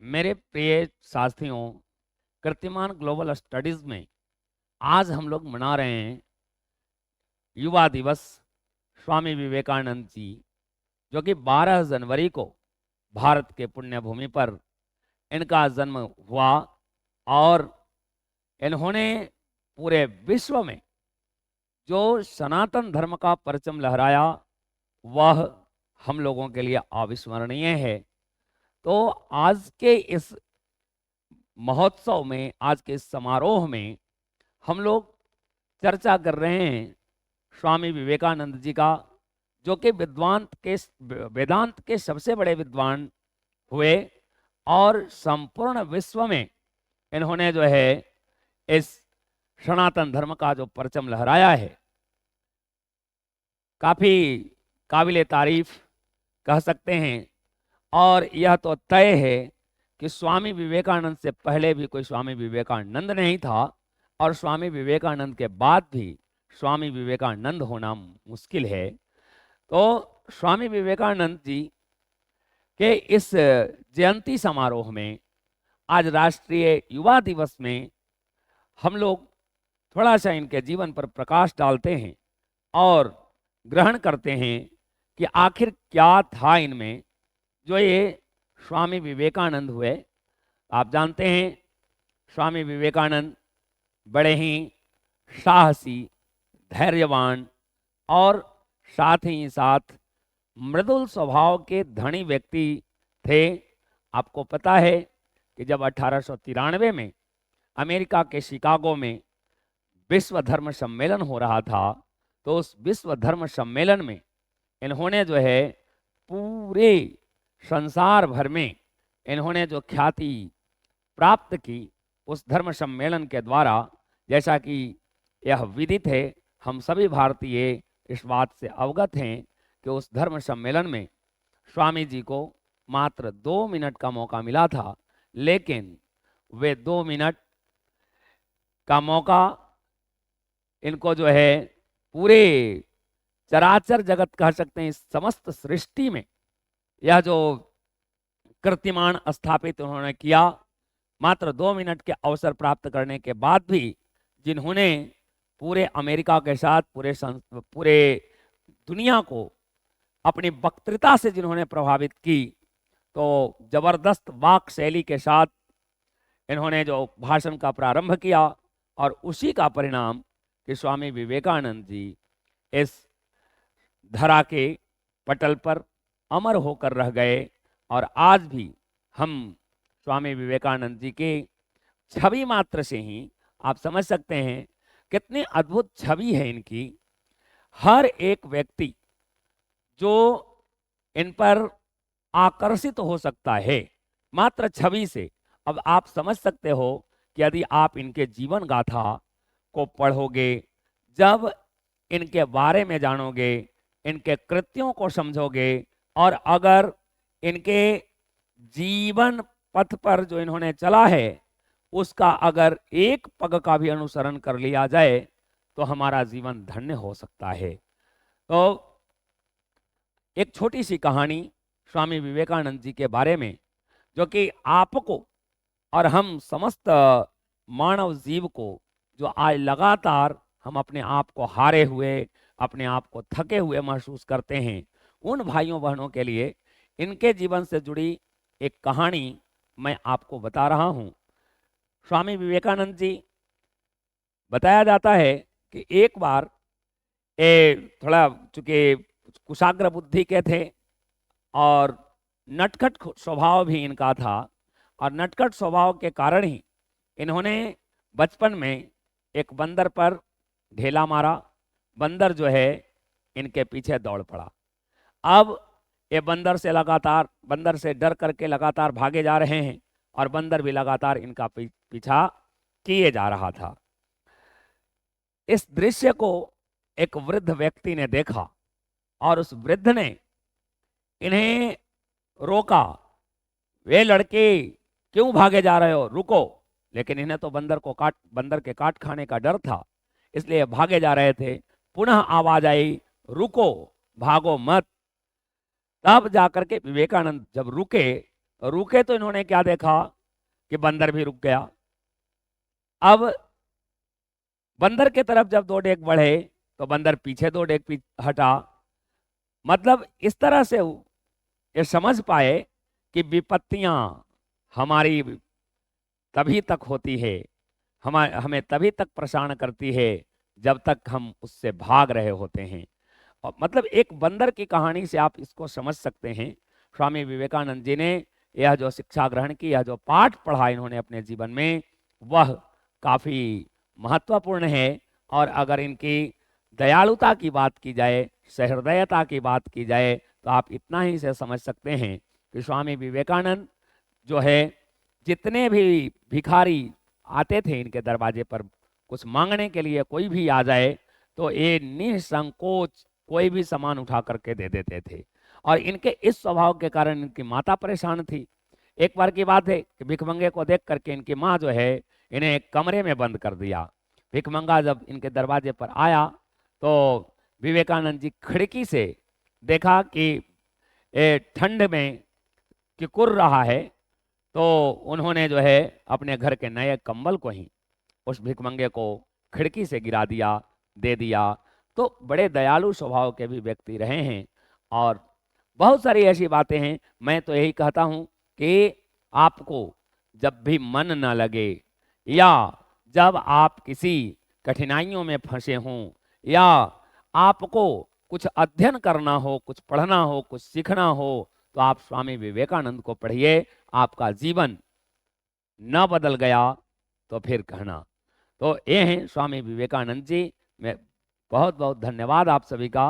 मेरे प्रिय साथियों, कीर्तिमान ग्लोबल स्टडीज में आज हम लोग मना रहे हैं युवा दिवस। स्वामी विवेकानंद जी, जो कि 12 जनवरी को भारत के पुण्य भूमि पर इनका जन्म हुआ और इन्होंने पूरे विश्व में जो सनातन धर्म का परचम लहराया वह हम लोगों के लिए अविस्मरणीय है। तो आज के इस महोत्सव में, आज के इस समारोह में हम लोग चर्चा कर रहे हैं स्वामी विवेकानंद जी का, जो कि वेदांत के सबसे बड़े विद्वान हुए और संपूर्ण विश्व में इन्होंने जो है इस सनातन धर्म का जो परचम लहराया है, काफी काबिले तारीफ कह सकते हैं। और यह तो तय है कि स्वामी विवेकानंद से पहले भी कोई स्वामी विवेकानंद नहीं था और स्वामी विवेकानंद के बाद भी स्वामी विवेकानंद होना मुश्किल है। तो स्वामी विवेकानंद जी के इस जयंती समारोह में, आज राष्ट्रीय युवा दिवस में, हम लोग थोड़ा सा इनके जीवन पर प्रकाश डालते हैं और ग्रहण करते हैं कि आखिर क्या था इनमें जो ये स्वामी विवेकानंद हुए। आप जानते हैं स्वामी विवेकानंद बड़े ही साहसी, धैर्यवान और साथ ही साथ मृदुल स्वभाव के धनी व्यक्ति थे। आपको पता है कि जब 1893 में अमेरिका के शिकागो में विश्व धर्म सम्मेलन हो रहा था, तो उस विश्व धर्म सम्मेलन में इन्होंने जो है पूरे संसार भर में इन्होंने जो ख्याति प्राप्त की उस धर्म सम्मेलन के द्वारा, जैसा कि यह विदित है, हम सभी भारतीय इस बात से अवगत हैं कि उस धर्म सम्मेलन में स्वामी जी को मात्र 2 मिनट का मौका मिला था, लेकिन वे 2 मिनट का मौका इनको जो है पूरे चराचर जगत कह सकते हैं, इस समस्त सृष्टि में यह जो कीर्तिमान स्थापित उन्होंने किया, मात्र 2 मिनट के अवसर प्राप्त करने के बाद भी जिन्होंने पूरे अमेरिका के साथ पूरे दुनिया को अपनी वक्तृता से जिन्होंने प्रभावित की, तो जबरदस्त वाक शैली के साथ इन्होंने जो भाषण का प्रारंभ किया और उसी का परिणाम कि स्वामी विवेकानंद जी इस धरा के पटल पर अमर होकर रह गए। और आज भी हम स्वामी विवेकानंद जी के छवि मात्र से ही आप समझ सकते हैं कितनी अद्भुत छवि है इनकी। हर एक व्यक्ति जो इन पर आकर्षित हो सकता है मात्र छवि से। अब आप समझ सकते हो कि यदि आप इनके जीवन गाथा को पढ़ोगे, जब इनके बारे में जानोगे, इनके कृत्यों को समझोगे और अगर इनके जीवन पथ पर जो इन्होंने चला है उसका अगर एक पग का भी अनुसरण कर लिया जाए तो हमारा जीवन धन्य हो सकता है। तो एक छोटी सी कहानी स्वामी विवेकानंद जी के बारे में, जो कि आपको और हम समस्त मानव जीव को, जो आज लगातार हम अपने आप को हारे हुए, अपने आप को थके हुए महसूस करते हैं, उन भाइयों बहनों के लिए इनके जीवन से जुड़ी एक कहानी मैं आपको बता रहा हूं। स्वामी विवेकानंद जी, बताया जाता है कि एक बार थोड़ा चूंकि कुशाग्र बुद्धि के थे और नटखट स्वभाव भी इनका था, और नटखट स्वभाव के कारण ही इन्होंने बचपन में एक बंदर पर ढेला मारा। बंदर जो है इनके पीछे दौड़ पड़ा। अब ये बंदर से डर करके लगातार भागे जा रहे हैं और बंदर भी लगातार इनका पीछा किए जा रहा था। इस दृश्य को एक वृद्ध व्यक्ति ने देखा और उस वृद्ध ने इन्हें रोका, वे लड़के क्यों भागे जा रहे हो, रुको। लेकिन इन्हें तो बंदर के काट खाने का डर था, इसलिए भागे जा रहे थे। पुनः आवाज आई, रुको, भागो मत। तब जाकर के विवेकानंद जब रुके रुके तो इन्होंने क्या देखा कि बंदर भी रुक गया। अब बंदर के तरफ जब 2 डेग बढ़े तो बंदर पीछे 2 डेग हटा। मतलब इस तरह से ये समझ पाए कि विपत्तियां हमारी तभी तक होती है, हमें तभी तक परेशान करती है जब तक हम उससे भाग रहे होते हैं। और मतलब एक बंदर की कहानी से आप इसको समझ सकते हैं। स्वामी विवेकानंद जी ने यह जो शिक्षा ग्रहण की, यह जो पाठ पढ़ा इन्होंने अपने जीवन में, वह काफ़ी महत्वपूर्ण है। और अगर इनकी दयालुता की बात की जाए, सहृदयता की बात की जाए, तो आप इतना ही से समझ सकते हैं कि स्वामी विवेकानंद जो है, जितने भी भिखारी आते थे इनके दरवाजे पर कुछ मांगने के लिए, कोई भी आ जाए तो ये निसंकोच कोई भी सामान उठा करके दे देते थे। और इनके इस स्वभाव के कारण इनकी माता परेशान थी। एक बार की बात है कि भिखमंगे को देख करके इनकी माँ जो है इन्हें एक कमरे में बंद कर दिया। भिखमंगा जब इनके दरवाजे पर आया तो विवेकानंद जी खिड़की से देखा कि ठंड में किकुर रहा है, तो उन्होंने जो है अपने घर के नए कंबल को ही उस भिखमंगे को खिड़की से गिरा दिया, दे दिया। तो बड़े दयालु स्वभाव के भी व्यक्ति रहे हैं। और बहुत सारी ऐसी बातें हैं। मैं तो यही कहता हूँ कि आपको जब भी मन न लगे, या जब आप किसी कठिनाइयों में फंसे हों, या आपको कुछ अध्ययन करना हो, कुछ पढ़ना हो, कुछ सीखना हो, तो आप स्वामी विवेकानंद को पढ़िए। आपका जीवन न बदल गया तो फिर कहना। तो ये हैं स्वामी विवेकानंद जी। मैं बहुत बहुत धन्यवाद आप सभी का।